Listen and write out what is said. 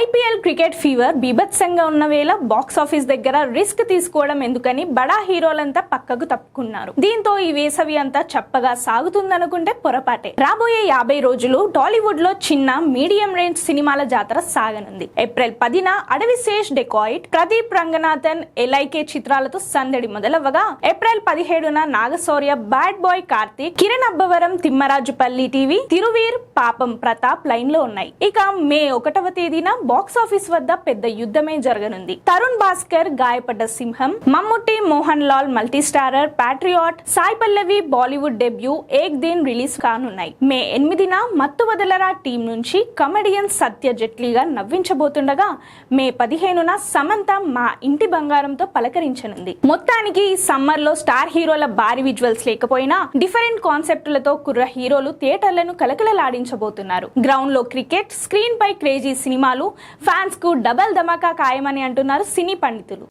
IPL cricket fever బీభత్సంగా ఉన్న వేళ బాక్స్ ఆఫీస్ దగ్గర రిస్క్ తీసుకోవడం ఎందుకని బడా హీరోలంతా పక్కకు తప్పుకున్నారు. దీంతో ఈ వేసవి అంతా చప్పగా సాగుతుందనుకుంటే పొరపాటే. రాబోయే 50 రోజులు టాలీవుడ్ లో చిన్న మీడియం రేంజ్ సినిమాల జాతర సాగనుంది. ఏప్రిల్ 10న అడవిశేష్, డెకాయిట్, ప్రదీప్ రంగనాథన్, ఎల్ఐకే చిత్రాలతో సందడి మొదలవ్వగా ఏప్రిల్ 17న Naga Shaurya, bad boy Karthik, Kiran Abbavaram, Thimmarajupalli TV, Thiruveer, Papam Pratap line లో ఉన్నాయి. ఇక మే 1వ తేదీన బాక్స్ ఆఫీస్ వద్ద పెద్ద యుద్ధమే జరగనుంది. తరుణ్ భాస్కర్, గాయపడ్డ సింహం, Mammootty, Mohan Lal multi starrer, Patriot, Sai Pallavi Bollywood debut ఏక్ దిన్ రిలీజ్ కానున్నాయి. మే 8న మత్తు వదలరా టీం నుంచి కమెడియన్ సత్య జెట్లీగా నవ్వించబోతుండగా మే 15న సమంత మా ఇంటి బంగారంతో పలకరించనుంది. మొత్తానికి ఈ సమ్మర్ లో స్టార్ హీరోల భారీ విజువల్స్ లేకపోయినా డిఫరెంట్ కాన్సెప్టులతో కుర్ర హీరోలు థియేటర్లను కలకలలాడించబోతున్నారు. గ్రౌండ్ లో క్రికెట్, స్క్రీన్ పై క్రేజీ సినిమాలు ఫ్యాన్స్ కు డబల్ ధమాకా ఖాయమని అంటున్నారు సినీ పండితులు.